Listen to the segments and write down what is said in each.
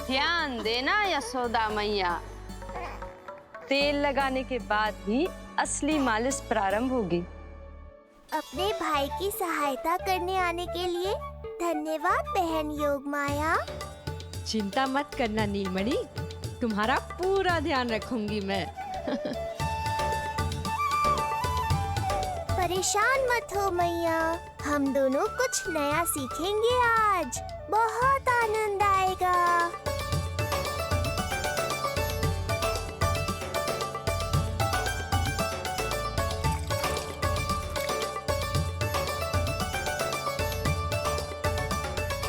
ध्यान देना यशोदा मैया, तेल लगाने के बाद ही असली मालिश प्रारंभ होगी। अपने भाई की सहायता करने आने के लिए धन्यवाद बहन योगमाया। चिंता मत करना नीलमणि, तुम्हारा पूरा ध्यान रखूंगी मैं। परेशान मत हो मैया, हम दोनों कुछ नया सीखेंगे आज। बहुत आनंद आएगा।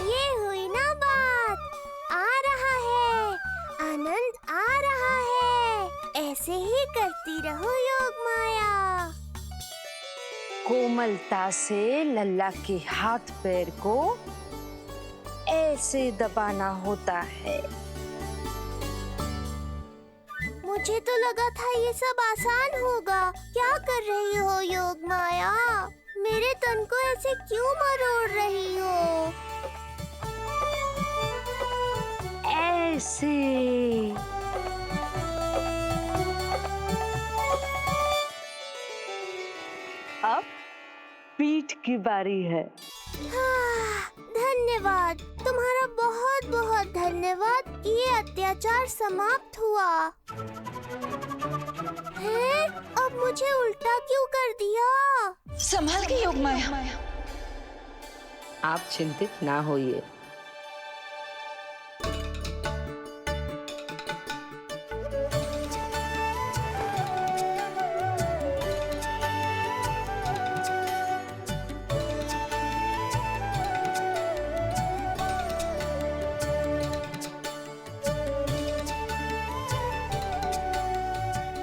ये हुई ना बात, आ रहा है, आनंद आ रहा है। ऐसे ही करती रहो योगमाया। कोमलता से लल्ला के हाथ पैर को ऐसे दबाना होता है। मुझे तो लगा था ये सब आसान होगा। क्या कर रही हो योगमाया? मेरे तन को ऐसे क्यों मरोड़ रही हो? ऐसे अब पीठ की बारी है। धन्यवाद, तुम्हारा बहुत बहुत धन्यवाद। ये अत्याचार समाप्त हुआ है। अब मुझे उल्टा क्यों कर दिया? संभाल के योगमाया। आप चिंतित ना होइए।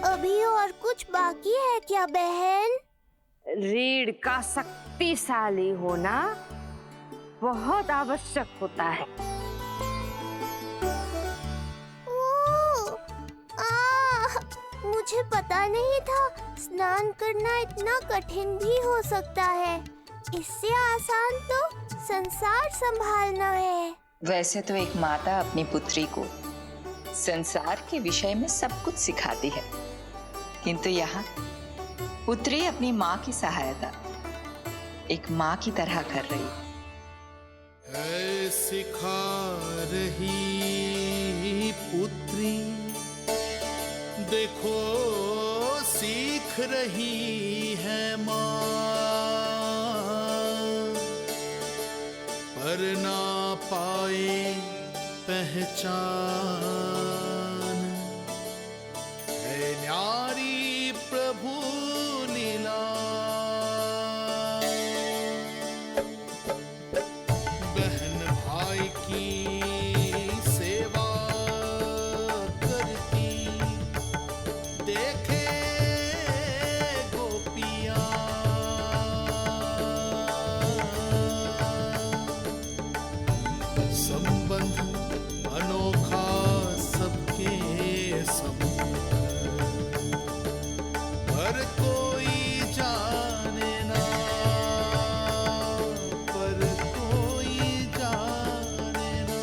अभी और कुछ बाकी है क्या बहन? रीढ़ का शक्तिशाली होना बहुत आवश्यक होता है। मुझे पता नहीं था स्नान करना इतना कठिन भी हो सकता है। इससे आसान तो संसार संभालना है। वैसे तो एक माता अपनी पुत्री को संसार के विषय में सब कुछ सिखाती है, किंतु यहाँ पुत्री अपनी माँ की सहायता एक माँ की तरह कर रही है। सिखा रही पुत्री, देखो सीख रही है माँ, पर ना पाए पहचान है न्यारी प्रभु लीला। बहन भाई की सेवा करती देखे गोपियाँ, संबंध अनोखा सबके समूह, पर कोई जाने ना, पर कोई जाने ना।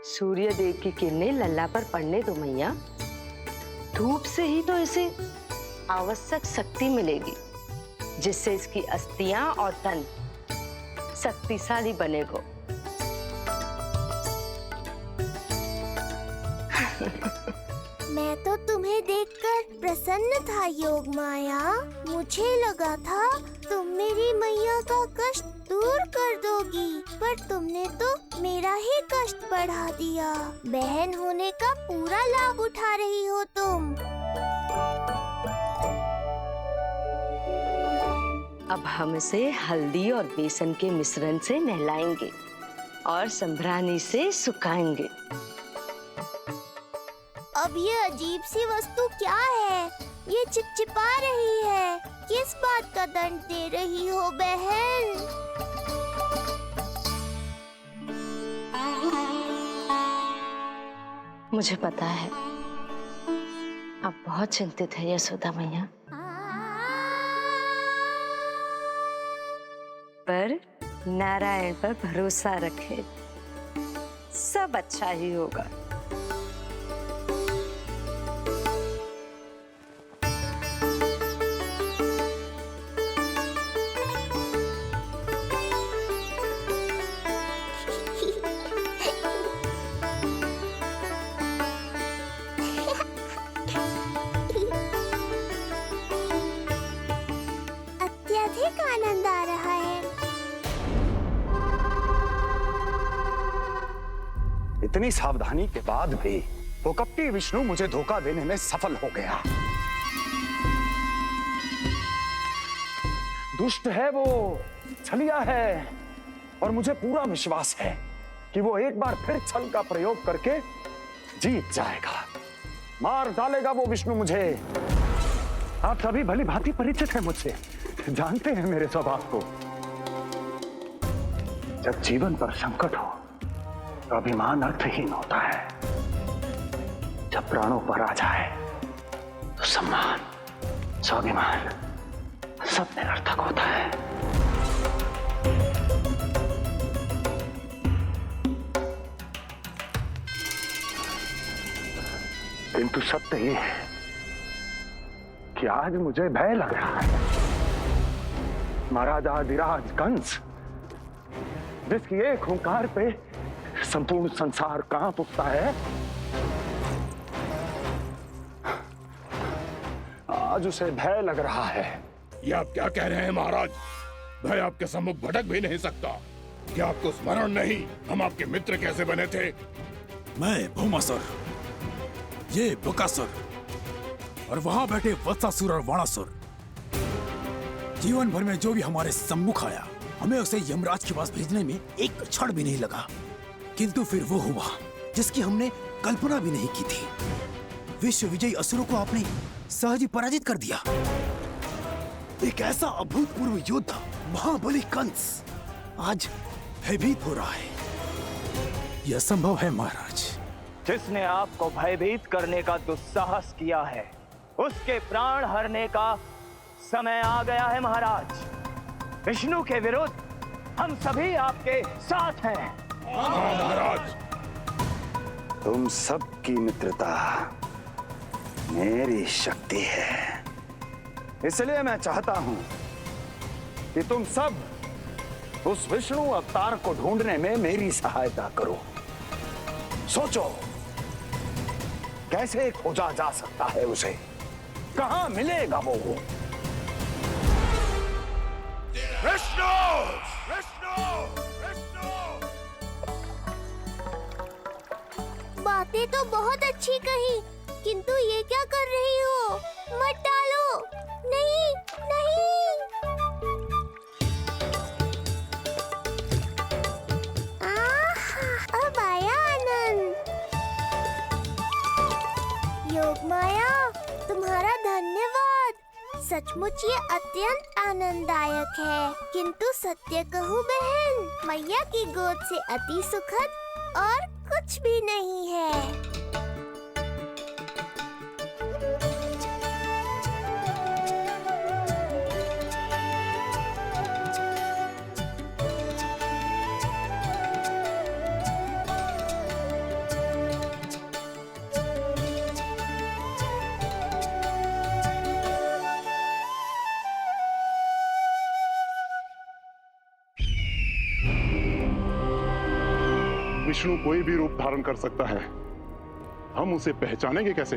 सूर्य देव की किरणें लल्ला पर पड़ने दो मैया। धूप से ही तो इसे आवश्यक शक्ति मिलेगी, जिससे इसकी अस्थियां और तन शक्तिशाली बनेगा। मैं तो तुम्हें देखकर प्रसन्न था योगमाया। मुझे लगा था तुम मेरी मैया का कष्ट दूर कर दोगी, पर तुमने तो मेरा ही कष्ट बढ़ा दिया। बहन होने का पूरा लाभ उठा रही हो तुम। अब हम इसे हल्दी और बेसन के मिश्रण से नहलाएंगे और संभरानी से सुखाएंगे। अब ये अजीब सी वस्तु क्या है? ये चिपचिपा रही है। किस बात का दंड दे रही हो बहन? मुझे पता है आप बहुत चिंतित है यशोदा मैया, पर नारायण पर भरोसा रखे, सब अच्छा ही होगा। अत्यधिक आनंद आ रहा है। इतनी सावधानी के बाद भी वो कपटी विष्णु मुझे धोखा देने में सफल हो गया। दुष्ट है वो, छलिया है, और मुझे पूरा विश्वास है कि वो एक बार फिर छल का प्रयोग करके जीत जाएगा, मार डालेगा वो विष्णु मुझे। आप सभी भली भांति परिचित हैं मुझसे, जानते हैं मेरे स्वभाव को। जब जीवन पर संकट हो तो अभिमान अर्थहीन होता है, जब प्राणों पर आ जाए तो सम्मान, स्वाभिमान सब निरर्थक होता है। किंतु सत्य ये है कि आज मुझे भय लग रहा है। महाराजाधिराज कंस, जिसकी एक हुंकार पे संपूर्ण संसार कांप उठता है, आज उसे भय लग रहा है। ये आप क्या कह रहे हैं महाराज? भय आपके सम्मुख भटक भी नहीं सकता। क्या आपको स्मरण नहीं हम आपके मित्र कैसे बने थे? मैं भौमासुर, ये बकासुर, और वहां बैठे वत्सासुर और वाणासुर। जीवन भर में जो भी हमारे सम्मुख आया, हमें उसे यमराज के पास भेजने में एक क्षण भी नहीं लगा। किंतु फिर वो हुआ जिसकी हमने कल्पना भी नहीं की थी। विश्व विजयी असुरों को आपने सहज ही पराजित कर दिया। एक ऐसा अभूतपूर्व योद्धा महाबली कंस आज भयभीत हो रहा है। यह संभव है महाराज। जिसने आपको भयभीत करने का दुस्साहस किया है, उसके प्राण हरने का समय आ गया है महाराज। विष्णु के विरुद्ध हम सभी आपके साथ हैं। महाराज, तुम सबकी मित्रता मेरी शक्ति है, इसलिए मैं चाहता हूं कि तुम सब उस विष्णु अवतार को ढूंढने में मेरी सहायता करो। सोचो कैसे खोजा जा सकता है उसे, कहां मिलेगा वो? विष्णु! विष्णु! विष्णु! बातें तो बहुत अच्छी कही, किंतु ये क्या कर रही हो? मत डालो। नहीं, नहीं। अब आया आनंद। योग माया, तुम्हारा धन्यवाद। सचमुच ये अत्यंत आनंददायक है। किंतु सत्य कहूँ बहन, मैया की गोद से अति सुखद और कुछ भी नहीं है। विष्णु कोई भी रूप धारण कर सकता है, हम उसे पहचानेंगे कैसे?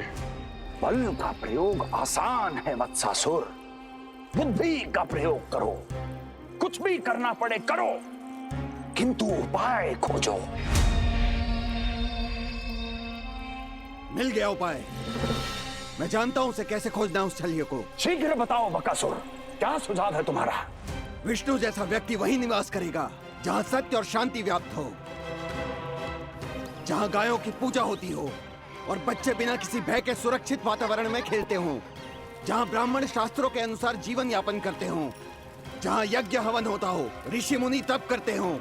बल का प्रयोग आसान है वत्सासुर, बुद्धि का प्रयोग करो। कुछ भी करना पड़े करो, किंतु उपाय खोजो। मिल गया उपाय। मैं जानता हूं उसे कैसे खोजना है, उस छलिए को। शीघ्र बताओ बकासुर, क्या सुझाव है तुम्हारा? विष्णु जैसा व्यक्ति वहीं निवास करेगा जहां सत्य और शांति व्याप्त हो, जहां गायों की पूजा होती हो और बच्चे बिना किसी भय के सुरक्षित वातावरण में खेलते हों, जहां ब्राह्मण शास्त्रों के अनुसार जीवन यापन करते हों, जहां यज्ञ हवन होता हो, ऋषि मुनि तप करते हों,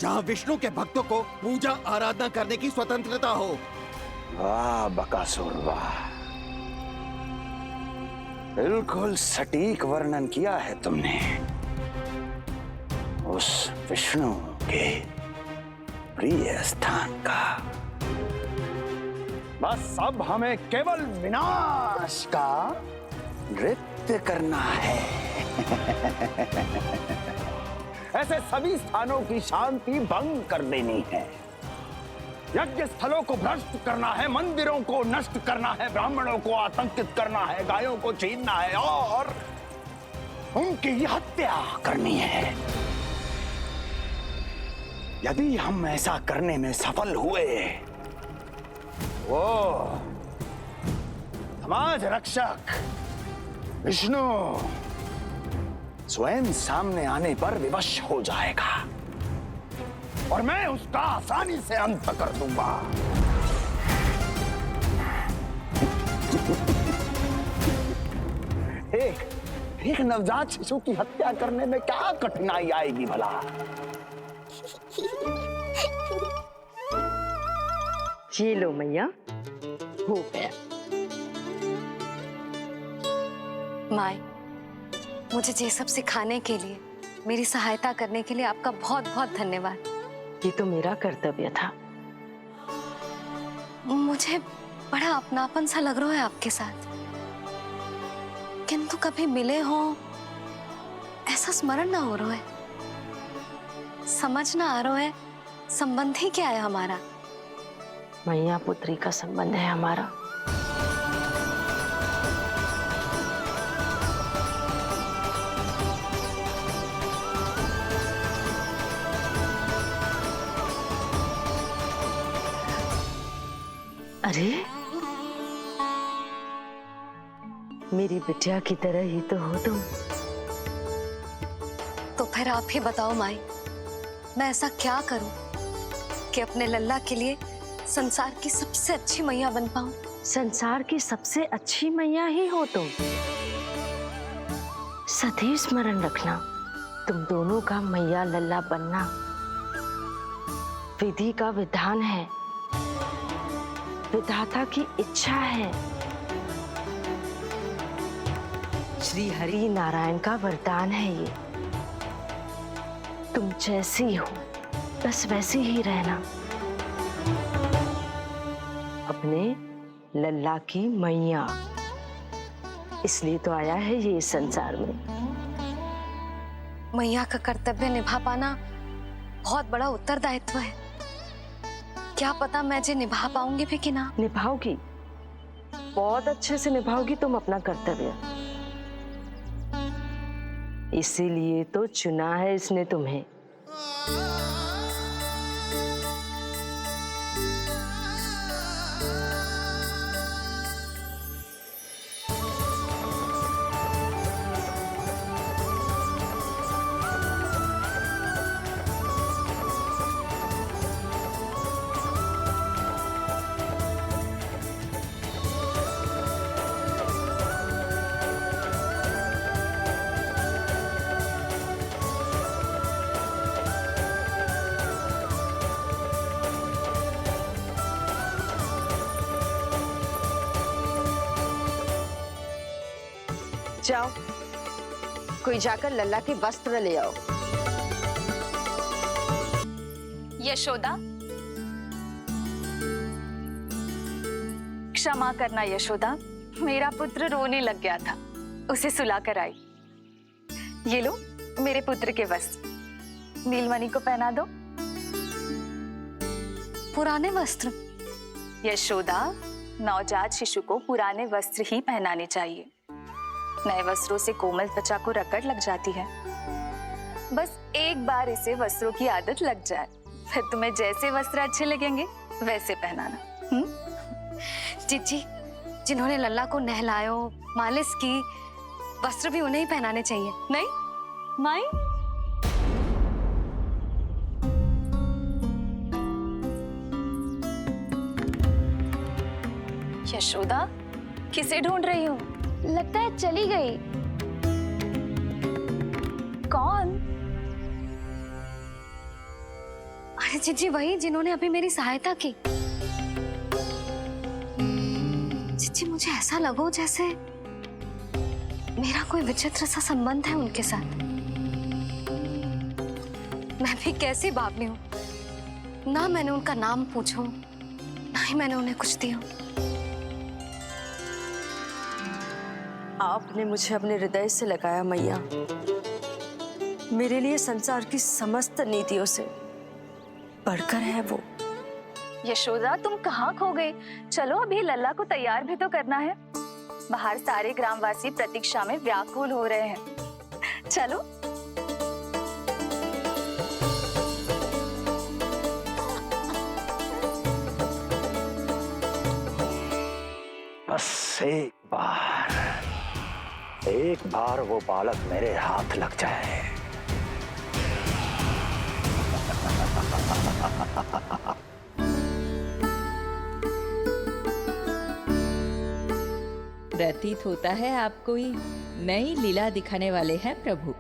जहां विष्णु के भक्तों को पूजा आराधना करने की स्वतंत्रता हो, वाह बकासुर वाह, बिल्कुल सटीक वर्णन किया है तुमने उस विष्णु के प्रिय स्थान का। बस अब हमें केवल विनाश का नृत्य करना है। ऐसे सभी स्थानों की शांति भंग कर देनी है, यज्ञ स्थलों को भ्रष्ट करना है, मंदिरों को नष्ट करना है, ब्राह्मणों को आतंकित करना है, गायों को छीनना है और उनकी हत्या करनी है। यदि हम ऐसा करने में सफल हुए, वो समाज रक्षक विष्णु स्वयं सामने आने पर विवश हो जाएगा और मैं उसका आसानी से अंत कर दूंगा। एक नवजात शिशु की हत्या करने में क्या कठिनाई आएगी भला? ये लो मैया, हो गया। माए, मुझे ये सब सिखाने के लिए, मेरी सहायता करने के लिए आपका बहुत बहुत धन्यवाद। ये तो मेरा कर्तव्य था। मुझे बड़ा अपनापन सा लग रहा है आपके साथ, किंतु कभी मिले हो ऐसा स्मरण ना हो रहा है, समझ ना आ रहा है संबंध ही क्या है हमारा। मैया पुत्री का संबंध है हमारा। अरे मेरी बिटिया की तरह ही तो हो तुम। तो फिर आप ही बताओ माई, मैं ऐसा क्या करूं कि अपने लल्ला के लिए संसार की सबसे अच्छी मैया बन पाऊं? संसार की सबसे अच्छी मैया ही हो तुम। सदैव स्मरण रखना, तुम दोनों का मैया लल्ला बनना विधि का विधान है, विधाता की इच्छा है, श्री हरि नारायण का वरदान है। ये तुम जैसी हो बस वैसी ही रहना, अपने लल्ला की मैया। इसलिए तो आया है ये इस संसार में। मैया का कर्तव्य निभा पाना बहुत बड़ा उत्तरदायित्व है। क्या पता मैं जे निभा पाऊंगी भी कि ना। निभाओगी, बहुत अच्छे से निभाओगी तुम अपना कर्तव्य। इसीलिए तो चुना है इसने तुम्हें। जाओ, कोई जाकर लल्ला के वस्त्र ले आओ। यशोदा, क्षमा करना यशोदा, मेरा पुत्र रोने लग गया था, उसे सुला कर आई। ये लो मेरे पुत्र के वस्त्र, नीलमणि को पहना दो। पुराने वस्त्र? यशोदा, नवजात शिशु को पुराने वस्त्र ही पहनाने चाहिए। नए वस्त्रों से कोमल त्वचा को रगड़ लग जाती है। बस एक बार इसे वस्त्रों की आदत लग जाए, फिर तुम्हें जैसे वस्त्र अच्छे लगेंगे वैसे पहनाना। जीजी, जिन्होंने लल्ला को नहलायो, मालिश की, वस्त्र भी उन्हें ही पहनाने चाहिए। नहीं माई, यशोदा किसे ढूंढ रही हो? लगता है चली गई। कौन? अरे जीजी, वही जिन्होंने अभी मेरी सहायता की। जीजी मुझे ऐसा लगो जैसे मेरा कोई विचित्र सा संबंध है उनके साथ। मैं भी कैसी बावली हूँ, ना मैंने उनका नाम पूछो ना ही मैंने उन्हें कुछ दिया। आपने मुझे अपने हृदय से लगाया मैया। मेरे लिए संसार की समस्त नीतियों से बढ़कर है वो। यशोदा तुम कहाँ खो गई? चलो अभी लल्ला को तैयार भी तो करना है। बाहर सारे ग्रामवासी प्रतीक्षा में व्याकुल हो रहे हैं। चलो। बस एक बार वो बालक मेरे हाथ लग जाए। प्रतीत होता है आप कोई नई लीला दिखाने वाले हैं प्रभु।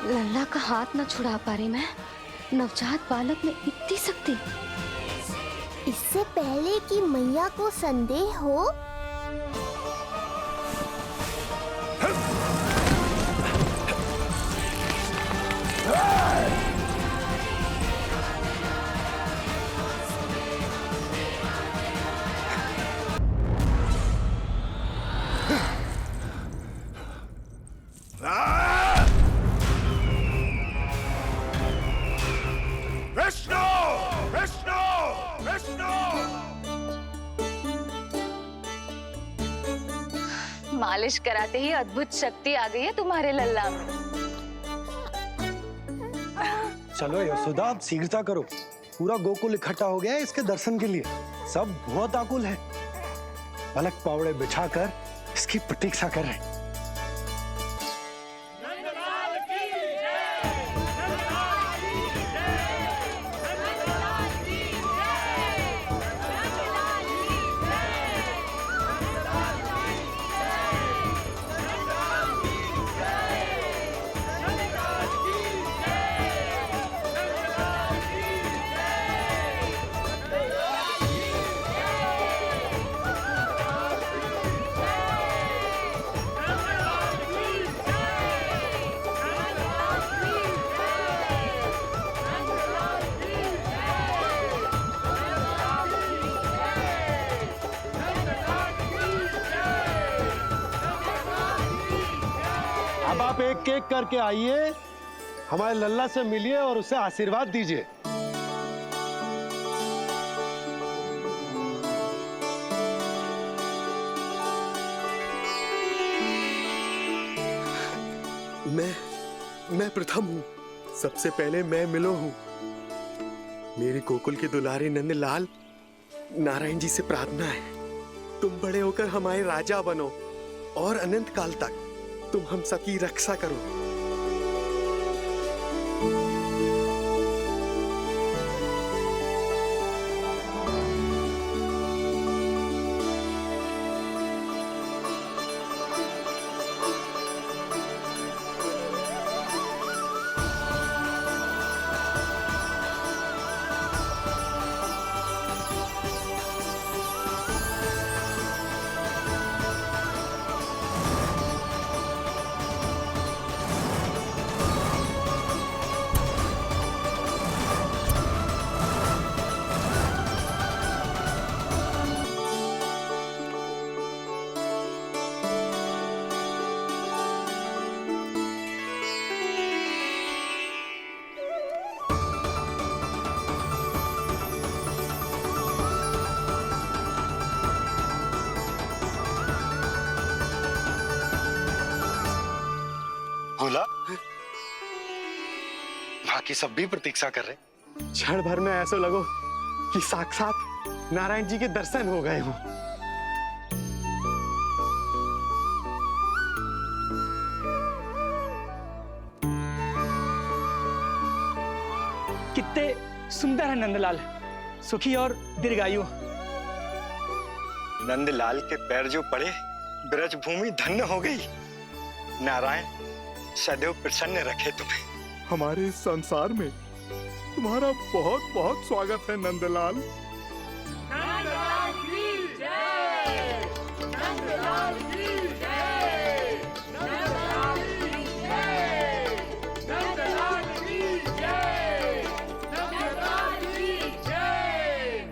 लल्ला का हाथ न छुड़ा पा रही मैं। नवजात बालक में इतनी शक्ति। इससे पहले कि मैया को संदेह हो, मालिश कराते ही अद्भुत शक्ति आ गई है तुम्हारे लल्ला में। चलो यशोदा आप शीघ्रता करो, पूरा गोकुल इकट्ठा हो गया है इसके दर्शन के लिए। सब बहुत आकुल है, पलक पावड़े बिछाकर इसकी प्रतीक्षा कर रहे हैं। अब आप एक एक करके आइए, हमारे लल्ला से मिलिए और उसे आशीर्वाद दीजिए। मैं प्रथम हूँ, सबसे पहले मैं मिलो हूँ। मेरी गोकुल के दुलारे नंद लाल, नारायण जी से प्रार्थना है, तुम बड़े होकर हमारे राजा बनो और अनंत काल तक तुम हम सबकी रक्षा करो। बोला बाकी सब भी प्रतीक्षा कर रहे। क्षण भर में ऐसा लगो कि साक्षात नारायण जी के दर्शन हो गए हो। कितने सुंदर है नंदलाल, सुखी और दीर्घायु। नंदलाल के पैर जो पड़े ब्रज भूमि धन्य हो गई। नारायण सदैव प्रसन्न रखे तुम्हें। हमारे इस संसार में तुम्हारा बहुत बहुत स्वागत है नंदलाल। नंदलाल की जय, नंदलाल की जय, नंदलाल की जय, नंदलाल की जय, नंदलाल की जय।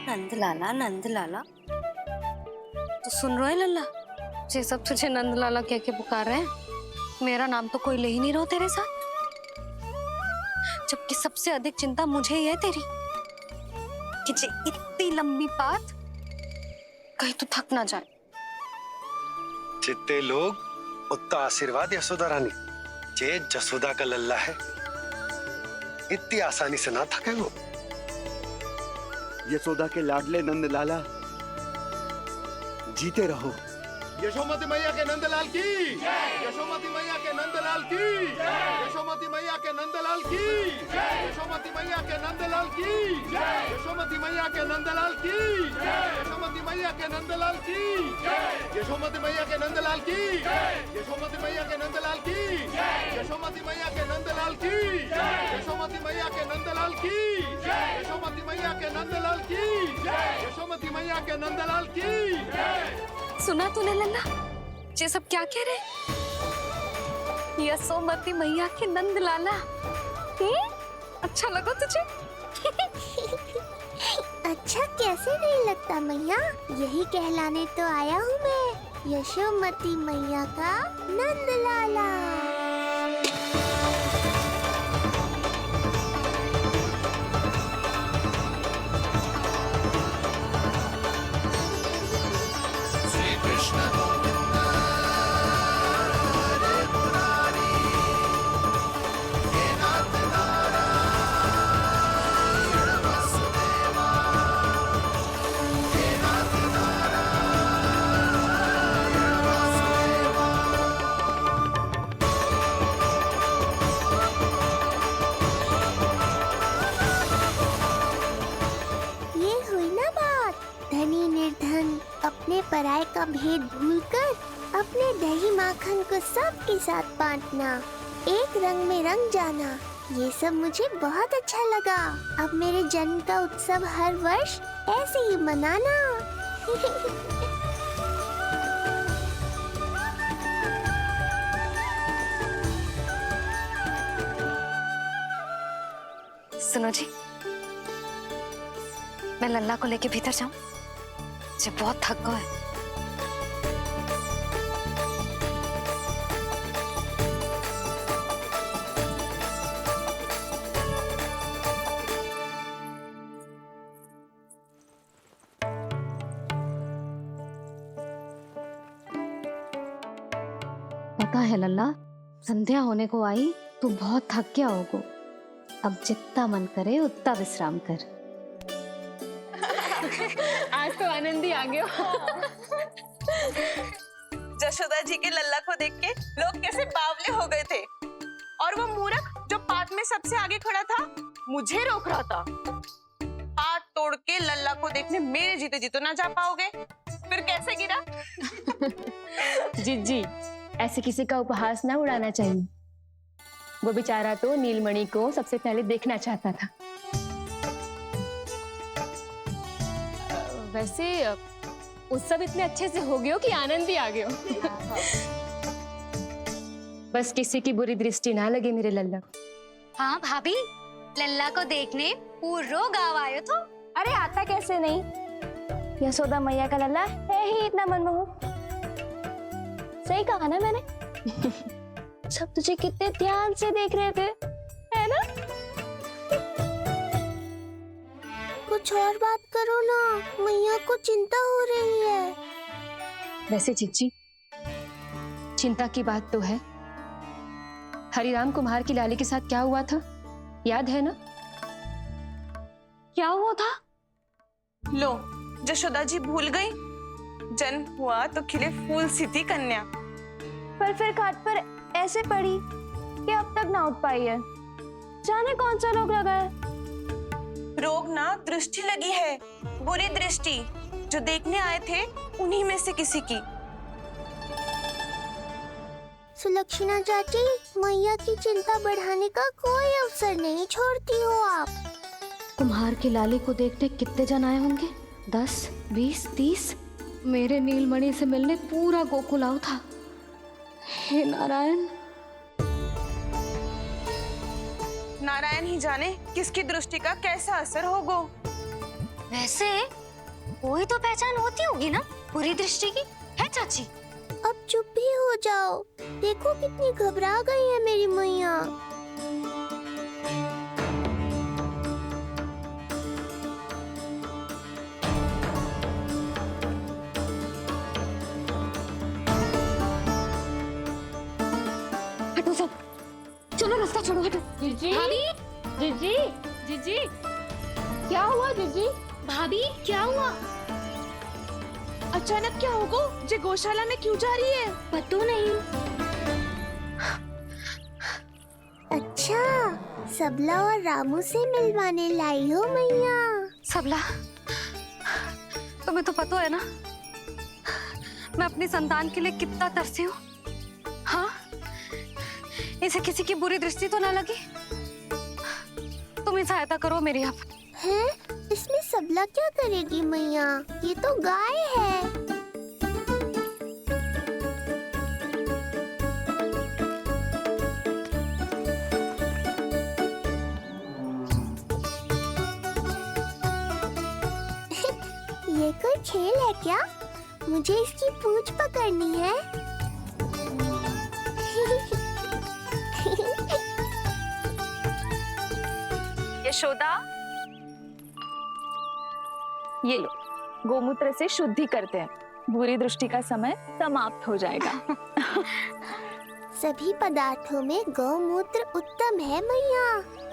नंदलाला नंदलाला, तो सुन रहे लल्ला, ये सब तुझे नंदलाला कह के पुकार रहे हैं। मेरा नाम तो कोई ले ही नहीं रहा तेरे साथ, जबकि सबसे अधिक चिंता मुझे ही है तेरी कि जे इतनी लंबी बात कहीं तो थक ना जाए। जितने लोग उतना आशीर्वाद यशोदा रानी। जे जसोदा का लल्ला है इतनी आसानी से ना थके वो। यशोदा के लाडले नंदलाला, जीते रहो। यशोमती मैया के नंदलाल की जय, यशोमती मैया के नंदलाल की जय, यशोमती मैया के नंदलाल की जय, यशोमती मैया के नंदलाल की जय, यशोमती मैया के नंदलाल की जय, यशोमती मैया के नंदलाल की जय, यशोमती मैया के नंदलाल की जय, यशोमती मैया के नंदलाल की जय, यशोमती मैया के नंदलाल की जय, यशोमती मैया के नंदलाल की जय, यशोमती मैया के नंदलाल की जय, यशोमती मैया के नंदलाल की जय। सुना तूने लल्ला, ये सब क्या कह रहे? यशोमती मैया के नंदलाला, अच्छा लगा तुझे? अच्छा कैसे नहीं लगता मैया, यही कहलाने तो आया हूँ मैं, यशोमती मैया का नंदलाला। अपने पराये का भेद भूलकर अपने दही माखन को सबके साथ बांटना, एक रंग में रंग जाना, ये सब मुझे बहुत अच्छा लगा। अब मेरे जन्म का उत्सव हर वर्ष ऐसे ही मनाना। सुनो जी, मैं लल्ला को लेके भीतर जाऊं? मुझे बहुत थक गया है। पता है लल्ला, संध्या होने को आई तो बहुत थक गया होगो। अब जितना मन करे उतना विश्राम कर। आज तो आनंदी आ गया। जशोदा जी के लल्ला को देख के लोग कैसे बावले हो गए थे, और वो मूर्ख जो पात में सबसे आगे खड़ा था मुझे रोक रहा था। हाथ तोड़ के लल्ला को देखने मेरे जीते जी तो ना जा पाओगे, फिर कैसे गिरा? जीजी, ऐसे किसी का उपहास ना उड़ाना चाहिए। वो बेचारा तो नीलमणि को सबसे पहले देखना चाहता था। वैसे उत्सव इतने अच्छे से हो गयो कि आनंद ही आ गयो। बस किसी की बुरी दृष्टि ना लगे मेरे लल्ला। हाँ भाभी, लल्ला को देखने पूरो गांव आयो तो। अरे आता कैसे नहीं, यशोदा मैया का लल्ला है ही इतना मनमोहक। सही कहा ना मैंने? सब तुझे कितने ध्यान से देख रहे थे, है ना? कुछ और बात करो ना, मैया को चिंता हो रही है। वैसे जीजी, चिंता की बात तो है। हरिराम कुम्हार की लाली के साथ क्या हुआ था, याद है ना? क्या हुआ था? लो, यशोदा जी भूल गई। जन्म हुआ तो खिले फूल सी थी कन्या, पर फिर खाट पर ऐसे पड़ी कि अब तक ना उठ पाई है। जाने कौन सा रोग लगा है। रोग ना दृष्टि लगी है, बुरी दृष्टि, जो देखने आए थे उन्हीं में से किसी की। सुलक्षणा चाची, मैया की चिंता बढ़ाने का कोई अवसर नहीं छोड़ती हो आप। कुम्हार की लाली को देखने कितने जन आए होंगे? 10, 20, 30। मेरे नीलमणि से मिलने पूरा गोकुल आओ था। हे नारायण। नारायण ही जाने किसकी दृष्टि का कैसा असर होगा। वैसे कोई तो पहचान होती होगी ना बुरी दृष्टि की, है चाची? अब चुप भी हो जाओ, देखो कितनी घबरा गई है मेरी मैया। हटो सब, चलो रास्ता छोड़ो, हटो। जीजी, जीजी, जीजी, क्या हुआ जीजी? भाभी क्या हुआ? अचानक क्या होगा? जे गौशाला में क्यों जा रही है? पता नहीं। अच्छा, सबला और रामू से मिलवाने लाई हो मैया। सबला, तुम्हें तो पता है ना मैं अपनी संतान के लिए कितना तरसी हूँ। हाँ, इसे किसी की बुरी दृष्टि तो ना लगी? तुम ही सहायता करो मेरी अब। हैं? इसमें सबला क्या करेगी मैया? ये तो गाय है। ये कोई खेल है क्या? मुझे इसकी पूंछ पकड़नी है। यशोदा, ये लो, गोमूत्र से शुद्धि करते हैं, बुरी दृष्टि का समय समाप्त हो जाएगा। सभी पदार्थों में गौमूत्र उत्तम है मैया,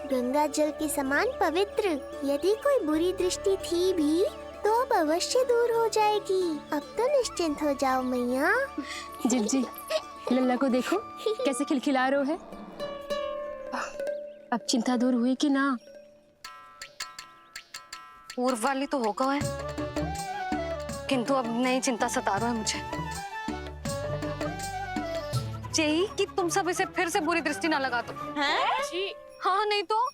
गंगा जल के समान पवित्र। यदि कोई बुरी दृष्टि थी भी तो अब अवश्य दूर हो जाएगी। अब तो निश्चिंत हो जाओ मैया। जी, लल्ला को देखो कैसे खिलखिला रहे है। अब चिंता दूर हुई कि ना? पूर्व वाली तो होगा है, किंतु अब नई चिंता सता रहा है मुझे। यही कि तुम सब इसे फिर से बुरी दृष्टि ना लगा दो। हैं? जी हाँ, नहीं तो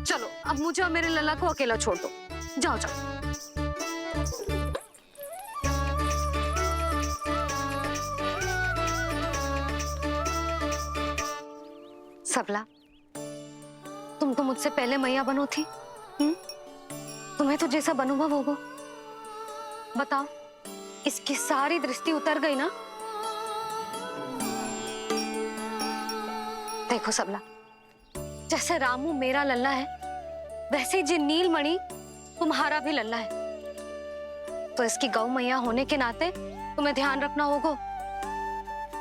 चलो अब मुझे और मेरे लल्ला को अकेला छोड़ दो। जाओ जाओ। सबला, तुम तो मुझसे पहले मैया बनो थी। तुम्हें तो जैसा अनुभव होगा। बताओ, इसकी सारी दृष्टि उतर गई ना? देखो सबला, जैसे रामू मेरा लल्ला है, वैसे ही नीलमणि तुम्हारा भी लल्ला है। तो इसकी गौ मैया होने के नाते तुम्हें ध्यान रखना होगा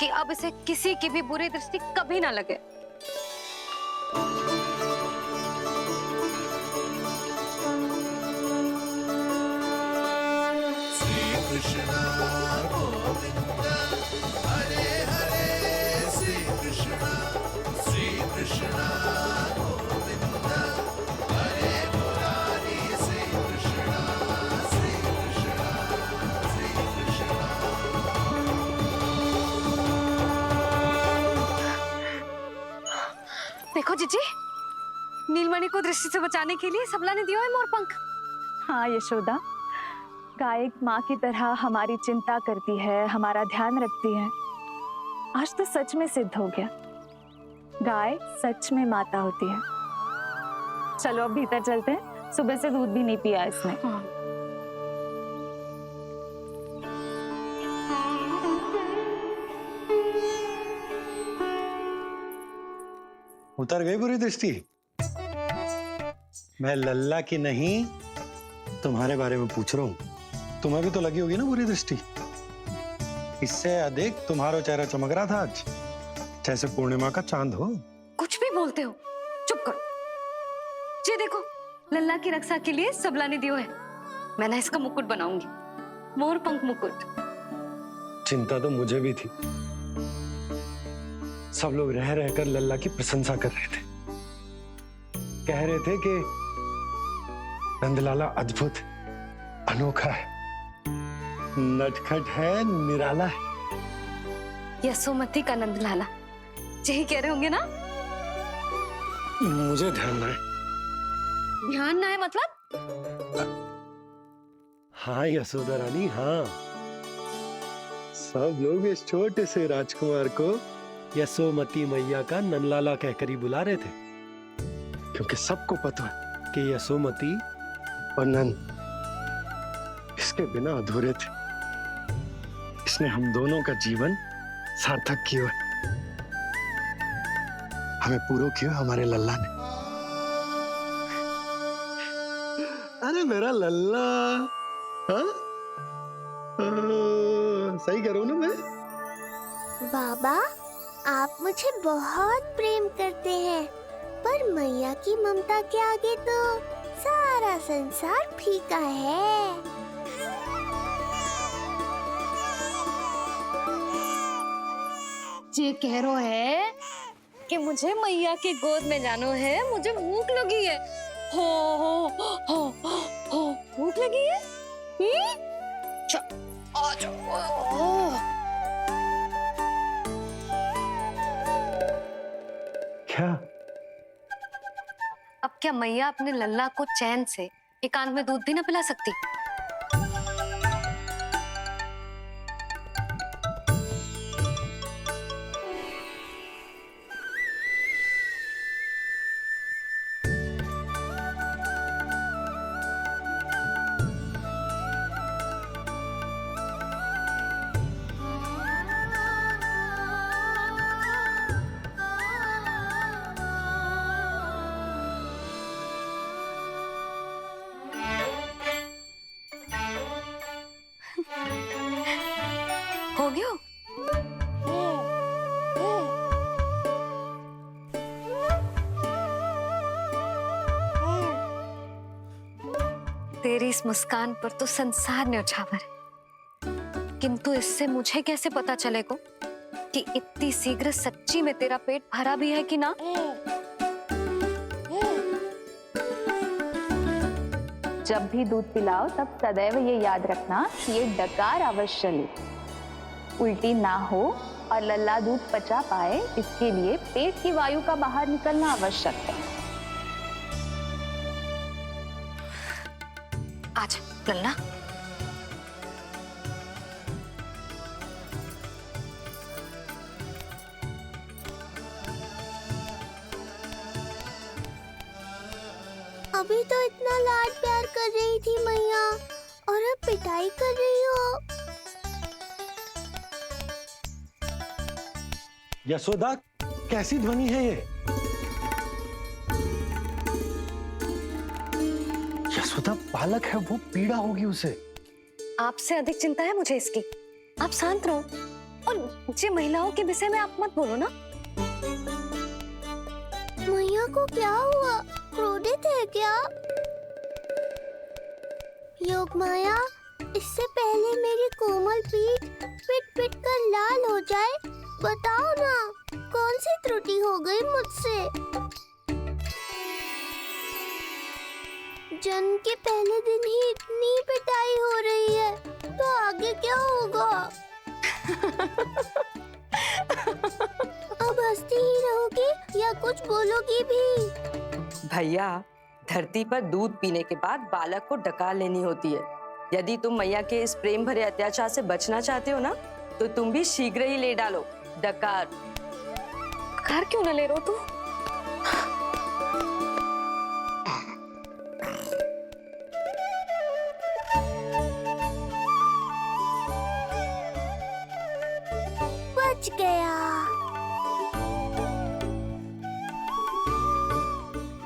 कि अब इसे किसी की भी बुरी दृष्टि कभी ना लगे। देखो जीजी, नीलमणि को दृष्टि से बचाने के लिए सबला ने दिया है मोरपंख। हाँ यशोदा, गाय माँ की तरह हमारी चिंता करती है, हमारा ध्यान रखती है। आज तो सच में सिद्ध हो गया, गाय सच में माता होती है। चलो अब भीतर चलते हैं, सुबह से दूध भी नहीं पिया इसने। उतर गई बुरी दृष्टि? मैं लल्ला की नहीं तुम्हारे बारे में पूछ रहा हूं। तुम्हें भी तो लगी होगी ना बुरी दृष्टि? इससे अधिक तुम्हारा चेहरा चमक रहा था आज, जैसे पूर्णिमा का चांद हो। कुछ भी बोलते हो, चुप करो। ये देखो, लल्ला की रक्षा के लिए सबला ने दियो है। मैं ना इसका मुकुट बनाऊंगी, मोर पंख मुकुट। चिंता तो मुझे भी थी। सब लोग रह रहकर लल्ला की प्रशंसा कर रहे थे, कह रहे थे कि नंदलाला अद्भुत, अनोखा है, नटखट है, निराला है। यशोमती का नंदलाला, यही कह रहे होंगे ना? मुझे ध्यान ना है। ध्यान ना है मतलब? हाँ यशोदा रानी, हाँ। सब लोग इस छोटे से राजकुमार को यशोमती मैया का नंदलाला कहकर ही बुला रहे थे, क्योंकि सबको पता है कि यशोमती और नंद इसके बिना अधूरे थे। इसने हम दोनों का जीवन सार्थक किया है। हमें पूरा किया हमारे लल्ला ने। अरे मेरा लल्ला, हाँ? सही करो ना मैं? बाबा, आप मुझे बहुत प्रेम करते हैं, पर मैया की ममता के आगे तो सारा संसार फीका है। ये कह रो है कि मुझे मैया के गोद में जानो है, मुझे भूख लगी है। हो भूख लगी है? आ जाओ। क्या? अब क्या मैया अपने लल्ला को चैन से एकांत में दूध भी ना पिला सकती? हो गया? तेरी इस मुस्कान पर तो संसार न्यौछावर है, किंतु इससे मुझे कैसे पता चलेगा कि इतनी शीघ्र सच्ची में तेरा पेट भरा भी है कि ना? जब भी दूध पिलाओ तब सदैव ये याद रखना कि ये डकार अवश्य ले, उल्टी ना हो और लल्ला दूध पचा पाए, इसके लिए पेट की वायु का बाहर निकलना आवश्यक है। आजा लल्ला। अभी तो इतना लाड प्यार कर रही थी मैया, और अब पिटाई कर रही हो। यशोदा, कैसी ध्वनि है ये? यशोदा, बालक है वो, पीड़ा होगी उसे। आपसे अधिक चिंता है मुझे इसकी। आप शांत रहो, और ये महिलाओं के विषय में आप मत बोलो ना। मैया को क्या हुआ? क्रोधित है क्या? योगमाया, इससे पहले मेरी कोमल पीठ पिट पिट कर लाल हो जाए, बताओ ना कौन सी त्रुटि हो गई मुझसे? जन्म के पहले दिन ही इतनी पिटाई हो रही है, तो आगे क्या होगा? अब हंसती ही रहोगी या कुछ बोलोगी भी? भैया, धरती पर दूध पीने के बाद बालक को डकार लेनी होती है। यदि तुम मैया के इस प्रेम भरे अत्याचार से बचना चाहते हो ना, तो तुम भी शीघ्र ही ले डालो डकार। डकार क्यों न ले रहे हो तुम? बच गया।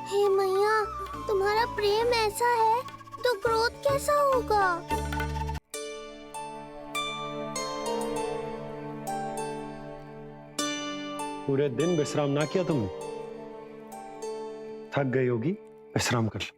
हे मैया, तुम्हारा प्रेम ऐसा है तो क्रोध कैसा होगा? पूरे दिन विश्राम ना किया तुमने? थक गई होगी, विश्राम कर लो।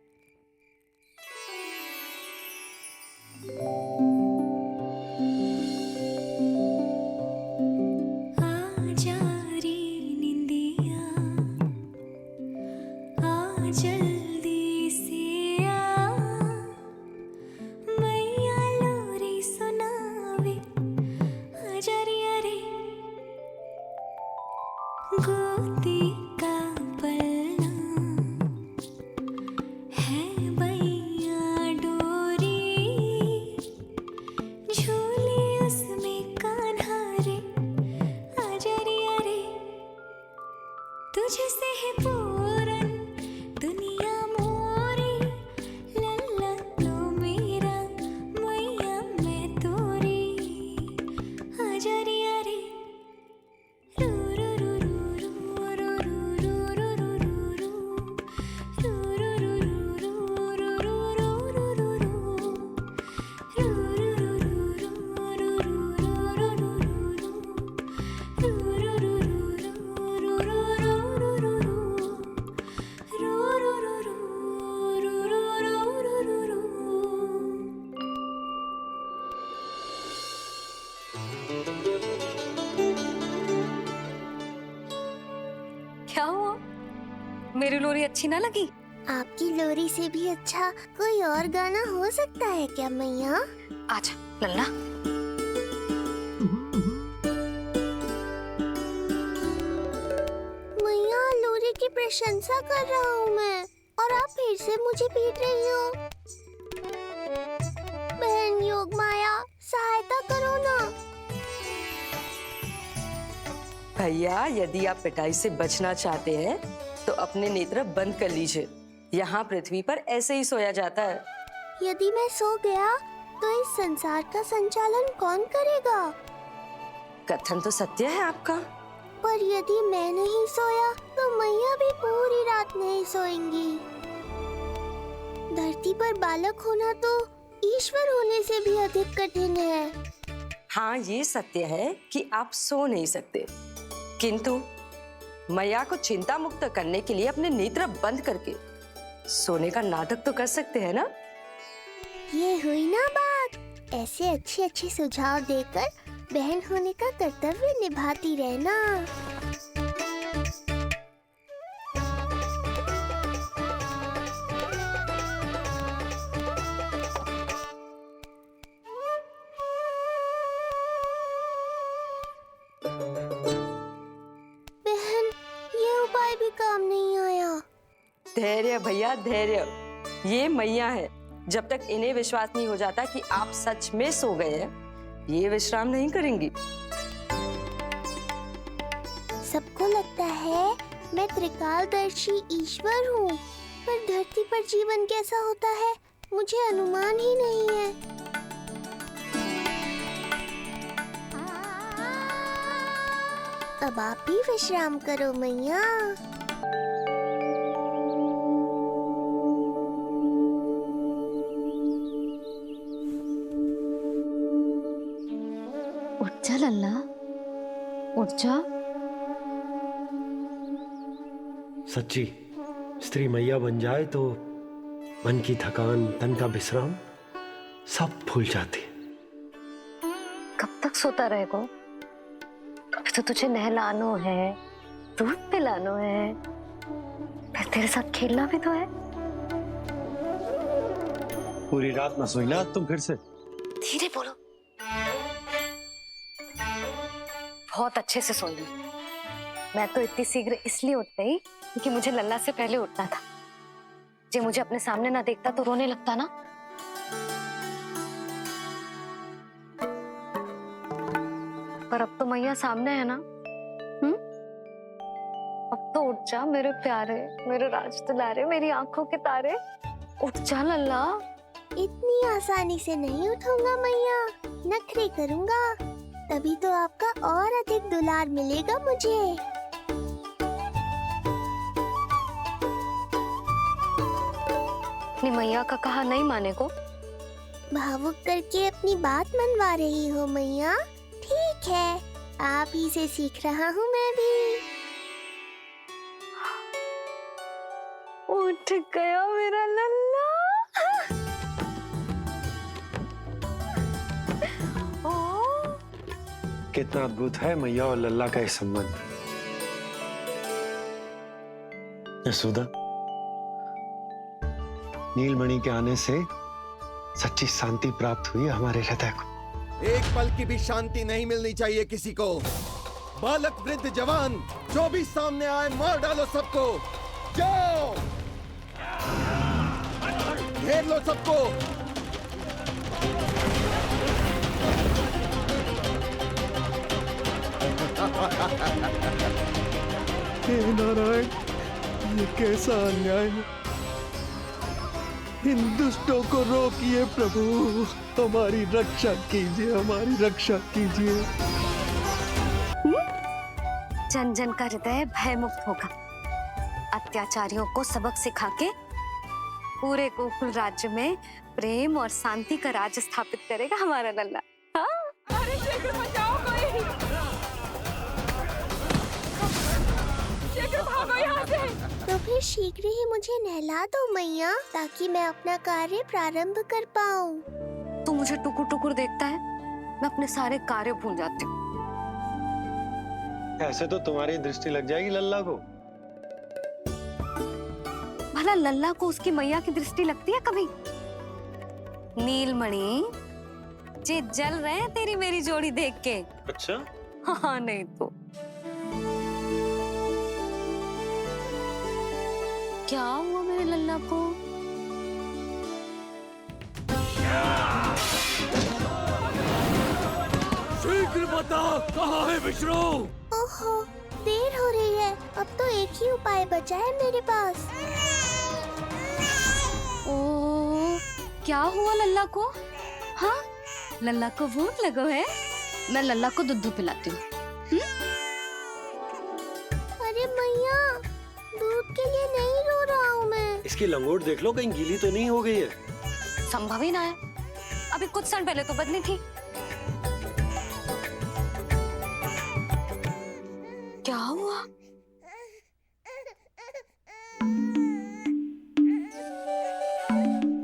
क्या हुआ? मेरी लोरी अच्छी ना लगी? आपकी लोरी से भी अच्छा कोई और गाना हो सकता है क्या मैया? आजा लल्ला। मैया, लोरी की प्रशंसा कर रहा हूँ मैं और आप फिर से मुझे पीट रही हो। बहन योगमाया, सहायता करो ना। भैया, यदि आप पिटाई से बचना चाहते हैं तो अपने नेत्र बंद कर लीजिए। यहाँ पृथ्वी पर ऐसे ही सोया जाता है। यदि मैं सो गया तो इस संसार का संचालन कौन करेगा? कथन तो सत्य है आपका। पर यदि मैं नहीं सोया तो मैया भी पूरी रात नहीं सोएंगी। धरती पर बालक होना तो ईश्वर होने से भी अधिक कठिन है। हाँ, ये सत्य है कि आप सो नहीं सकते, किंतु मैया को चिंता मुक्त करने के लिए अपने नेत्र बंद करके सोने का नाटक तो कर सकते हैं ना? ये हुई ना बात। ऐसे अच्छे अच्छे सुझाव देकर बहन होने का कर्तव्य निभाती रहना। बहन, ये उपाय भी काम नहीं आया। धैर्य भैया, धैर्य। ये मैया है, जब तक इन्हें विश्वास नहीं हो जाता कि आप सच में सो गए हैं, ये विश्राम नहीं करेंगी। सबको लगता है मैं त्रिकालदर्शी ईश्वर हूँ, पर धरती पर जीवन कैसा होता है मुझे अनुमान ही नहीं है। अब आप भी विश्राम करो मैया। उठ जा लल्ला, उठ जा। सच्ची स्त्री मैया बन जाए तो मन की थकान, तन का विश्राम सब भूल जाती। कब तक सोता रहेगा? अभी तो तुझे नहलानो है, दूध पिलानो है, फिर तेरे साथ खेलना भी तो है। पूरी रात न सोई ना तुम फिर से? धीरे बोलो। बहुत अच्छे से सोई। मैं तो इतनी शीघ्र इसलिए उठ गई क्योंकि मुझे लल्ला से पहले उठना था। जो मुझे अपने सामने ना देखता तो रोने लगता ना। पर अब तो मैया सामने है ना। अब तो उठ जा मेरे प्यारे, मेरे राज दुलारे, मेरी आंखों के तारे। उठ जा लल्ला। इतनी आसानी से नहीं उठूंगा मैया, नखरे करूंगा, तभी तो आपका और अधिक दुलार मिलेगा मुझे। अपनी मैया का कहा नहीं माने को? भावुक करके अपनी बात मनवा रही हो मैया। ठीक है, आप ही से सीख रहा हूँ मैं भी। उठ गया मेरा लल्ला। कितना अद्भुत है मैया और लल्ला का ये संबंध। यशोदा, नीलमणि के आने से सच्ची शांति प्राप्त हुई हमारे हृदय को। एक पल की भी शांति नहीं मिलनी चाहिए किसी को। बालक वृद्ध जवान जो भी सामने आए मार डालो सबको। जाओ, घेर लो सबको। हे नारायण, ये कैसा अन्याय है। इन दुष्टों को रोकिए प्रभु, हमारी रक्षा कीजिए, हमारी रक्षा कीजिए। जन जन का हृदय भय मुक्त होगा। अत्याचारियों को सबक सिखा के पूरे गोकुल राज्य में प्रेम और शांति का राज स्थापित करेगा हमारा लल्ला। हाँ? अरे शीघ्र बचाओ कोई। शीघ्र भागो यहाँ से। तो फिर शीघ्र ही मुझे नहला दो मैया, ताकि मैं अपना कार्य प्रारंभ कर पाऊँ। तू मुझे टुकुर टुकुर देखता है, मैं अपने सारे कार्य भूल जाती हूँ। ऐसे तो तुम्हारी दृष्टि लग जाएगी लल्ला को। भला लल्ला को उसकी मैया की दृष्टि लगती है कभी? नीलमणि जे जल रहे हैं तेरी मेरी जोड़ी देख के। अच्छा? हाँ नहीं तो क्या हुआ मेरे लल्ला को? शीघ्र बता, कहाँ है विष्णु? ओहो, देर हो रही है। अब तो एक ही उपाय बचा है मेरे पास। ओ, क्या हुआ लल्ला को? हाँ, लल्ला को भूख लगो है? मैं लल्ला को दूध पिलाती हूँ। अरे मैया, दूध के लिए नहीं रो रहा हूँ मैं। इसकी लंगोट देख लो, कहीं गीली तो नहीं हो गई है। संभव ही ना है, अभी कुछ क्षण पहले तो बदली थी। क्या हुआ?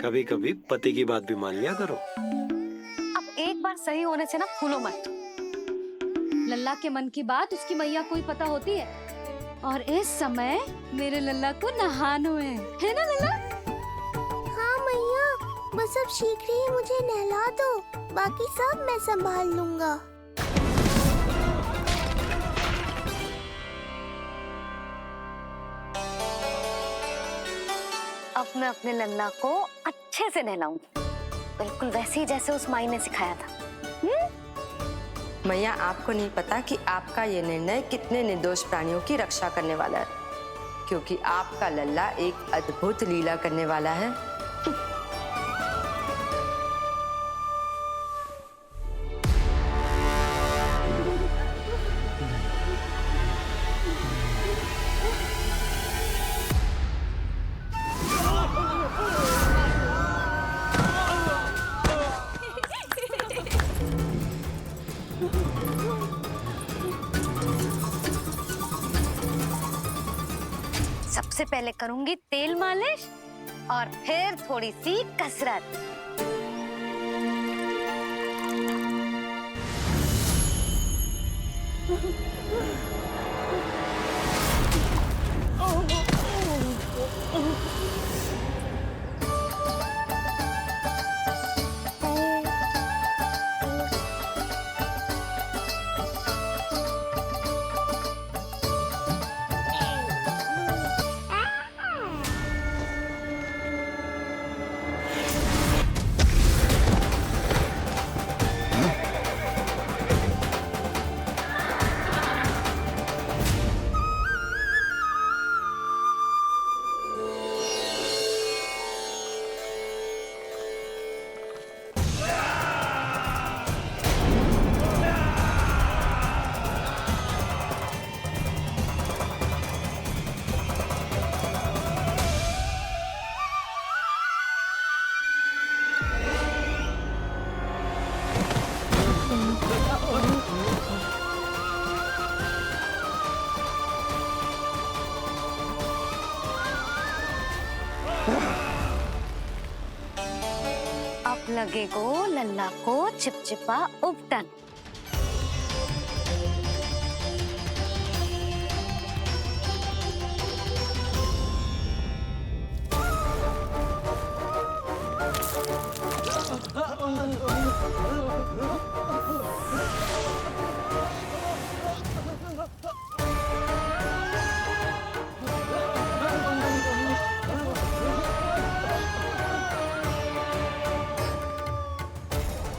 कभी कभी पति की बात भी मान लिया करो। अब एक बार सही होने से ना फूलो मत। लल्ला के मन की बात उसकी मैया को ही पता होती है, और इस समय मेरे लल्ला को नहानो है ना लल्ला? हाँ मैया, बस अब शीघ्र ही मुझे नहला दो, बाकी सब मैं संभाल लूंगा। अब मैं अपने लल्ला को अच्छे से नहलाऊंगी, बिल्कुल वैसे ही जैसे उस माई ने सिखाया था। मैया, आपको नहीं पता कि आपका ये निर्णय कितने निर्दोष प्राणियों की रक्षा करने वाला है, क्योंकि आपका लल्ला एक अद्भुत लीला करने वाला है। सबसे पहले करूंगी तेल मालिश और फिर थोड़ी सी कसरत। अब लगेगो लल्ला को चिपचिपा उपटन।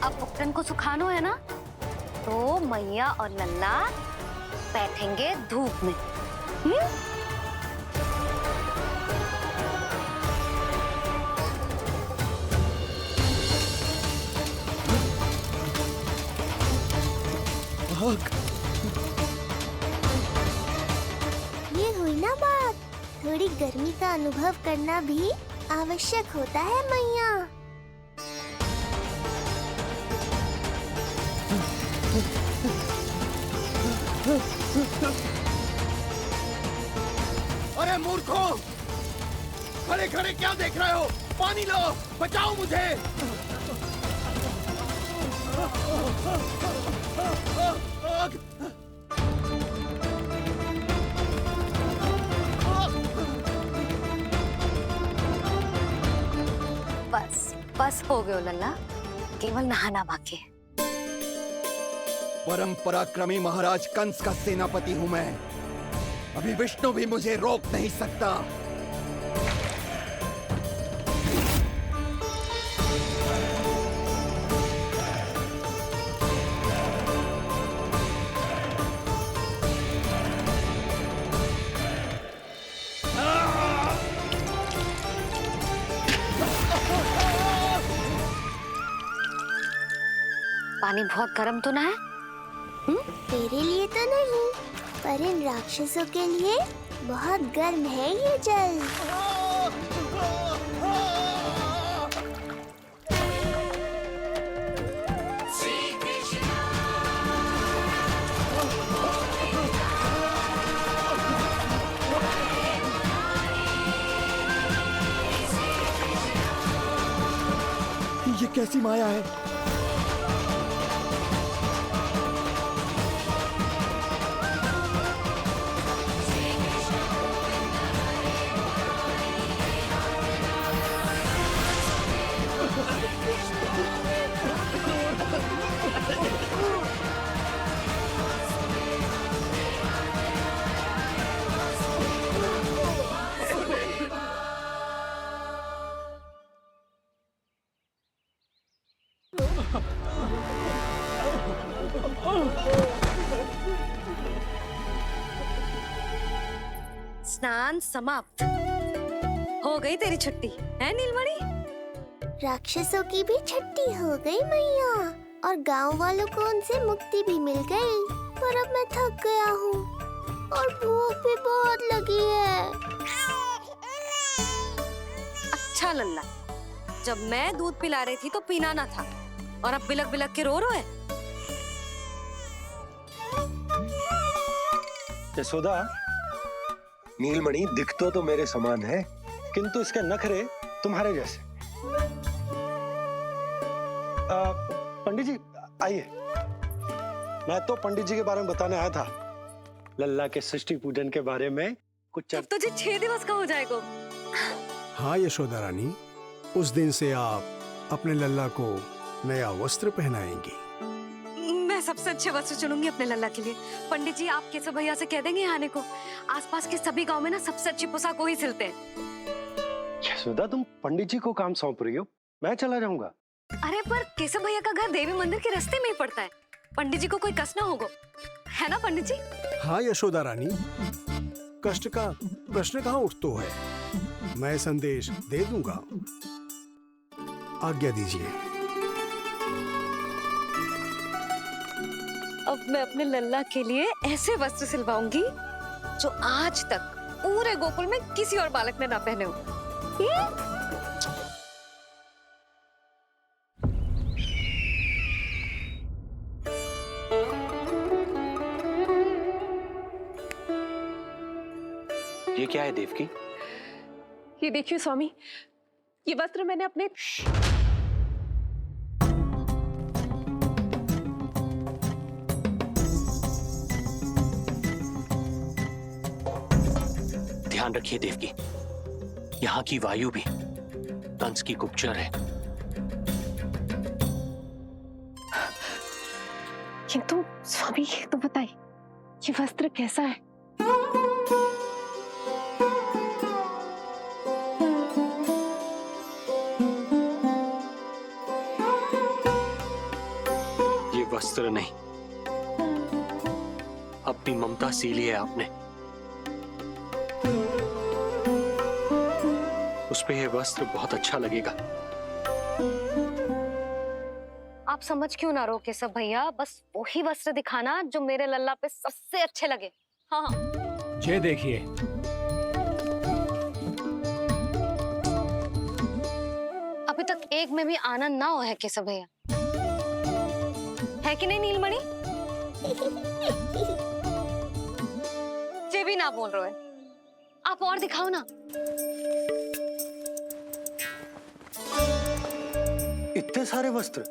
अब उपटन को सुखानो है ना, तो मैया और लल्ला बैठेंगे धूप में। ये हुई ना बात, थोड़ी गर्मी का अनुभव करना भी आवश्यक होता है मैया। अरे मूर्खों, खड़े खड़े क्या देख रहे हो? पानी लो, बचाओ मुझे। बस बस हो गयो लल्ला, केवल नहाना बाकी है। परम पराक्रमी महाराज कंस का सेनापति हूं मैं। अभी विष्णु भी मुझे रोक नहीं सकता। पानी बहुत गर्म तो ना है? तेरे लिए तो नहीं, पर इन राक्षसों के लिए बहुत गर्म है ये जल। ये कैसी माया है? स्नान समाप्त। हो गई तेरी छुट्टी है नीलमणि? राक्षसों की भी छुट्टी हो गई मैया, और गांव वालों को उनसे मुक्ति भी मिल गई। पर अब मैं थक गया हूँ और भूख भी बहुत लगी है। अच्छा लल्ला, जब मैं दूध पिला रही थी तो पीना ना था, और अब बिलक बिलक के रो है। यशोदा, नीलमणि दिखतो तो मेरे समान है, किंतु इसके नखरे तुम्हारे जैसे। पंडित जी आइए। मैं तो पंडित जी के बारे में बताने आया था, लल्ला के सृष्टि पूजन के बारे में कुछ। अब तुझे 6 दिवस का हो जाएगा। हाँ यशोदा रानी, उस दिन से आप अपने लल्ला को नया वस्त्र पहनाएंगी। मैं सबसे अच्छे वस्त्र चुनूंगी अपने लल्ला के लिए। पंडित जी, आप केशव भैया से कह देंगे आने को। आसपास के सभी गांव में ना सबसे अच्छी पोशाक वही सिलते हैं। यशोदा, तुम पंडित जी को काम सौंप रही हो, मैं चला जाऊंगा। अरे पर केशव भैया का घर देवी मंदिर के रास्ते में ही पड़ता है, पंडित जी को कोई कष्ट ना होगा, है ना पंडित जी? हाँ यशोदा रानी, कष्ट का प्रश्न कहाँ उठतो है, मैं संदेश दे दूंगा। आज्ञा दीजिए। अब मैं अपने लल्ला के लिए ऐसे वस्त्र सिलवाऊंगी जो आज तक पूरे गोकुल में किसी और बालक ने ना पहने हो। ये क्या है देवकी? ये देखिए स्वामी, ये वस्त्र मैंने अपने ध्यान रखिए देवकी, यहाँ की वायु भी कंस की गुप्तचर है। किंतु स्वामी ये तो बताइए, ये वस्त्र कैसा है? ये वस्त्र नहीं, अपनी ममता सी ली है आपने। उस पे ये वस्त्र बहुत अच्छा लगेगा। आप समझ क्यों ना रहो केशव भैया, बस वही वस्त्र दिखाना जो मेरे लल्ला पे सबसे अच्छे लगे। हाँ हाँ। ये देखिए, अभी तक एक में भी आनंद ना हो है केशव भैया, है कि नहीं नीलमणि? ये भी ना बोल रहे हो, आप और दिखाओ ना। इतने सारे वस्त्र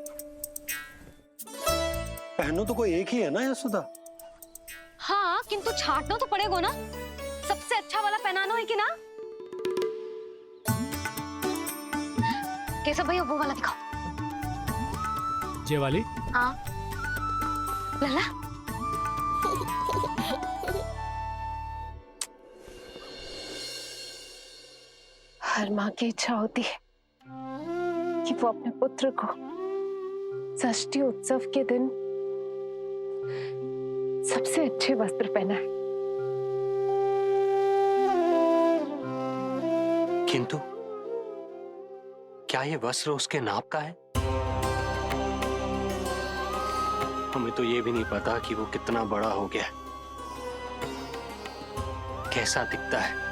पहनो तो कोई एक ही है ना यशोदा? हाँ, किंतु छांटना तो पड़ेगा ना, सबसे अच्छा वाला पहनाना है कि ना? केशव भैया वो वाला दिखाओ। ये वाली? हाँ लल्ला। हर माँ की इच्छा होती है कि वो अपने पुत्र को षष्ठी उत्सव के दिन सबसे अच्छे वस्त्र पहनाए। किंतु क्या ये वस्त्र उसके नाप का है? हमें तो ये भी नहीं पता कि वो कितना बड़ा हो गया, कैसा दिखता है।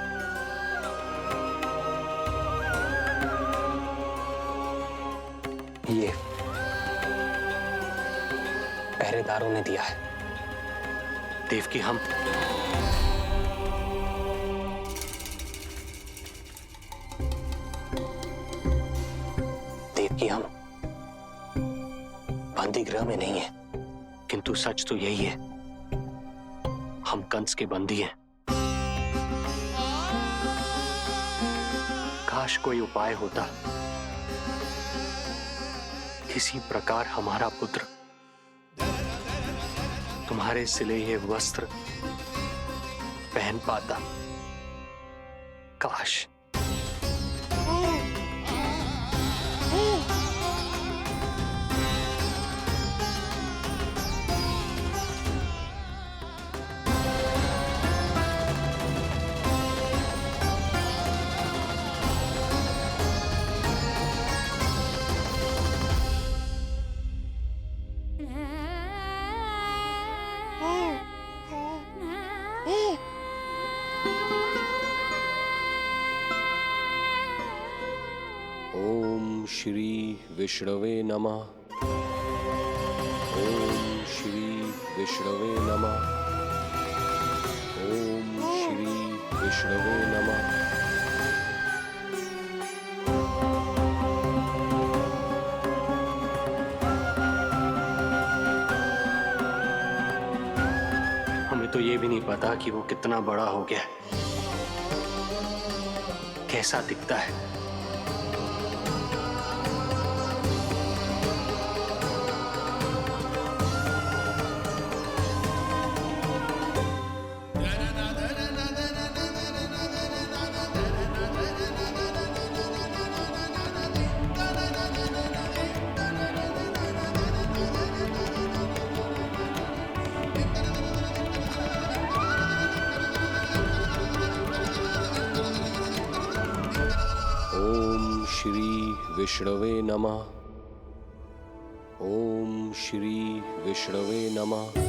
ये पहरेदारों ने दिया है। देवकी हम बंदी गृह में नहीं है, किंतु सच तो यही है, हम कंस के बंदी हैं। काश कोई उपाय होता, किसी प्रकार हमारा पुत्र तुम्हारे सिले ये वस्त्र पहन पाता। काश। श्री विष्णवे नमः। ओम श्री विष्णवे नमः। ओम श्री विष्णवे नमः। हमें तो ये भी नहीं पता कि वो कितना बड़ा हो गया, कैसा दिखता है। विष्णवे नमः। ओम श्री विष्णवे नमः।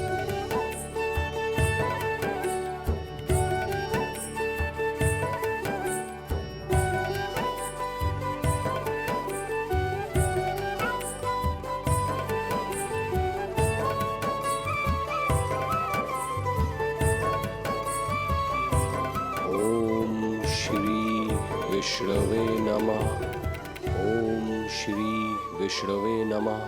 विष्णवे नमः। ओम श्री विष्णवे नमः।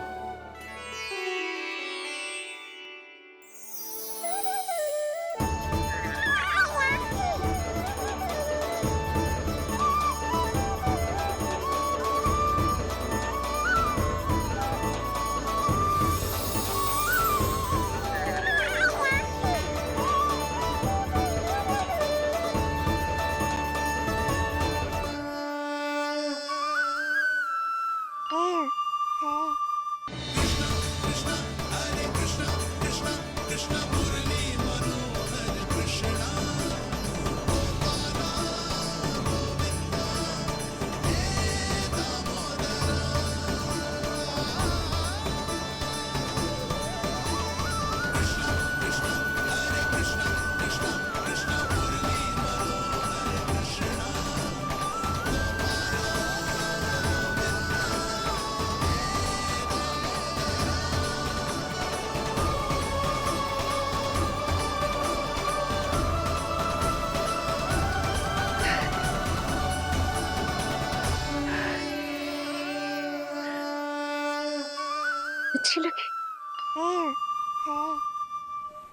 अच्छी लगी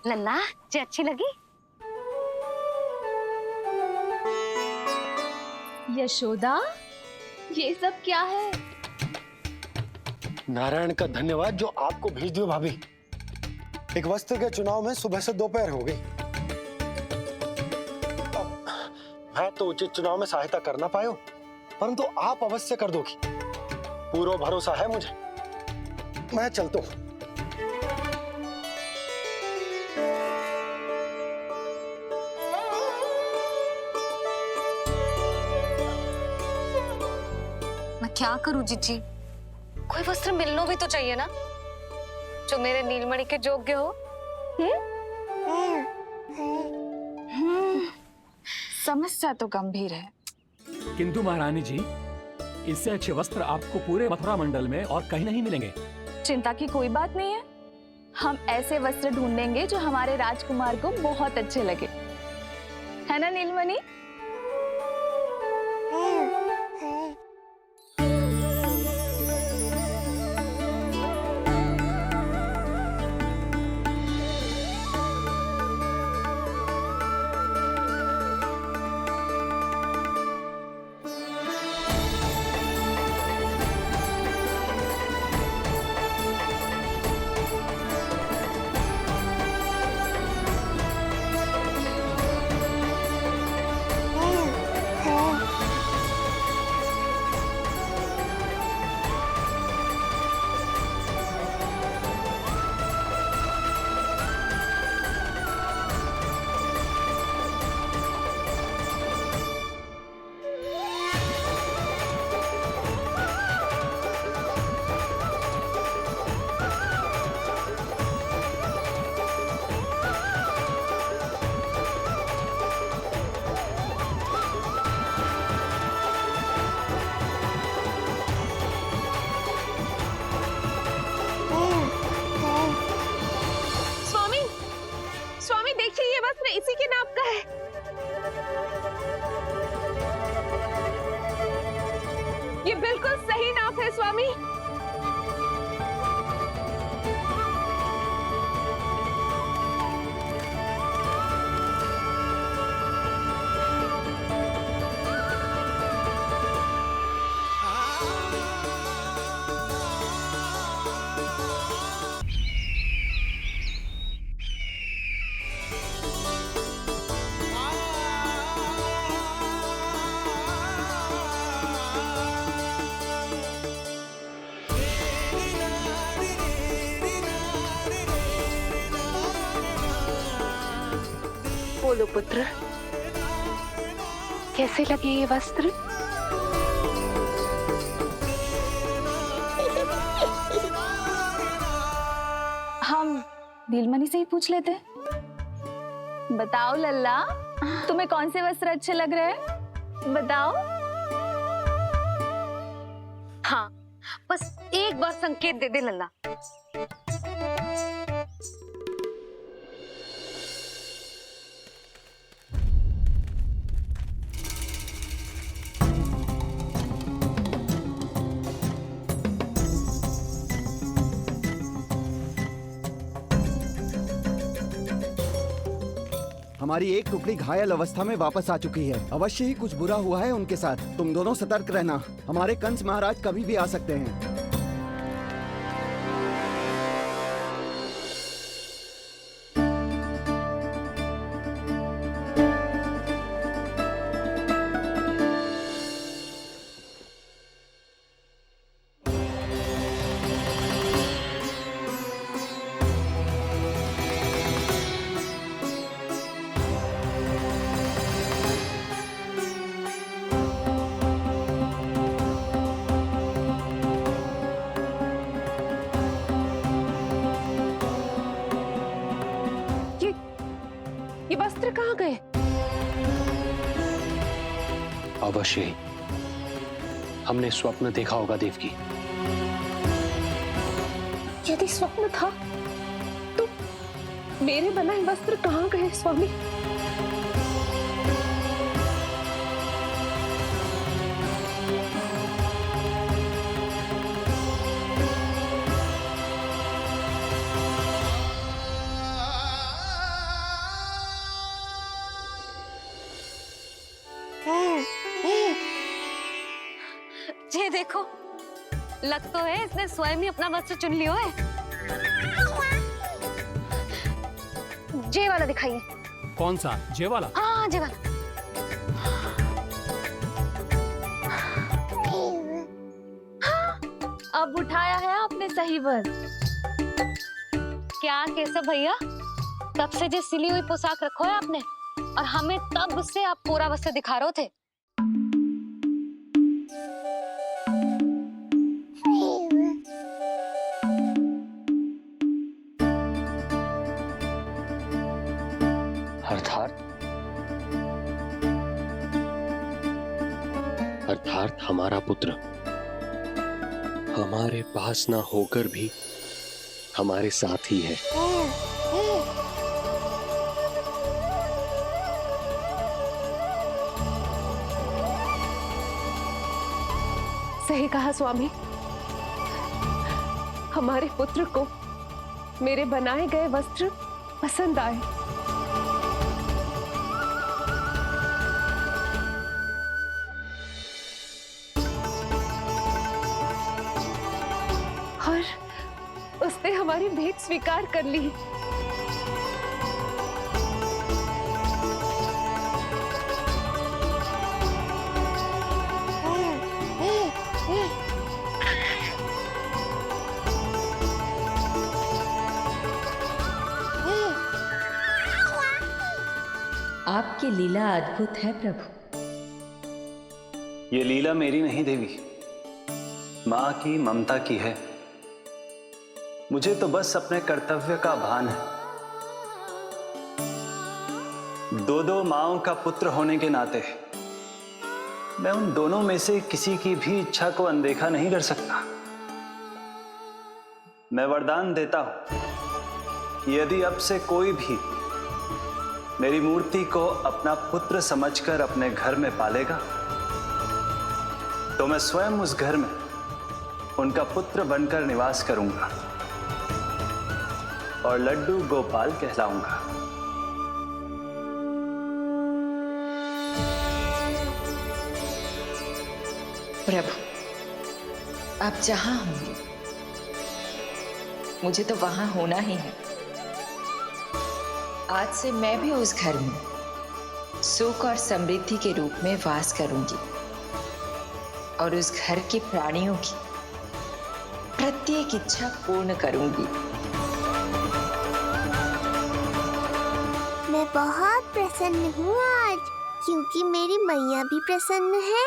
लल्ला जी, अच्छी लगी। यशोदा, ये सब क्या है? नारायण का धन्यवाद जो आपको भेज दियो भाभी। एक वस्त्र के चुनाव में सुबह से दोपहर हो गई। मैं तो उचित चुनाव में सहायता कर ना पायो, परंतु आप अवश्य कर दोगी, पूरा भरोसा है मुझे। मैं चलता हूं। मैं क्या करूं जीजी, कोई वस्त्र मिलना भी तो चाहिए ना जो मेरे नीलमणि के योग्य हो। समस्या तो गंभीर है, किंतु महारानी जी, इससे अच्छे वस्त्र आपको पूरे मथुरा मंडल में और कहीं नहीं मिलेंगे। चिंता की कोई बात नहीं है, हम ऐसे वस्त्र ढूंढेंगे जो हमारे राजकुमार को बहुत अच्छे लगे, है ना नीलमणि? इसी के नाप का है। ये बिल्कुल सही नाप है स्वामी। बोलो पुत्र, कैसे लगे ये वस्त्र? हम नीलमणि से ही पूछ लेते। बताओ लल्ला, तुम्हें कौन से वस्त्र अच्छे लग रहे हैं? बताओ। हाँ, बस एक बार संकेत दे दे लल्ला। हमारी एक टुकड़ी घायल अवस्था में वापस आ चुकी है। अवश्य ही कुछ बुरा हुआ है उनके साथ। तुम दोनों सतर्क रहना, हमारे कंस महाराज कभी भी आ सकते हैं। ये वस्त्र कहाँ गए? अवश्य ही हमने स्वप्न देखा होगा देवकी। यदि स्वप्न था तो मेरे बनाए वस्त्र कहाँ गए स्वामी? ये देखो, लग तो है इसने स्वयं ही अपना वस्त्र चुन लियो है। जे वाला दिखाइए। कौन सा? जे वाला? हाँ, जे वाला। अब उठाया है आपने सही वर। क्या केशव भैया, तब से जो सिली हुई पोशाक रखो है आपने, और हमें तब से आप पूरा वस्त्र दिखा रहे थे। अर्थात हमारा पुत्र हमारे पास ना होकर भी हमारे साथ ही है। सही कहा स्वामी, हमारे पुत्र को मेरे बनाए गए वस्त्र पसंद आए। और उसने हमारी भेंट स्वीकार कर ली। आपकी लीला अद्भुत है प्रभु। ये लीला मेरी नहीं देवी, मां की ममता की है। मुझे तो बस अपने कर्तव्य का भान है। दो माओं का पुत्र होने के नाते मैं उन दोनों में से किसी की भी इच्छा को अनदेखा नहीं कर सकता। मैं वरदान देता हूं, यदि अब से कोई भी मेरी मूर्ति को अपना पुत्र समझकर अपने घर में पालेगा तो मैं स्वयं उस घर में उनका पुत्र बनकर निवास करूंगा और लड्डू गोपाल कहलाऊंगा। प्रभु, आप जहां होंगे मुझे तो वहां होना ही है। आज से मैं भी उस घर में सुख और समृद्धि के रूप में वास करूंगी और उस घर के प्राणियों की प्रत्येक इच्छा पूर्ण करूंगी। मैं बहुत प्रसन्न हूँ आज, क्योंकि मेरी मैया भी प्रसन्न है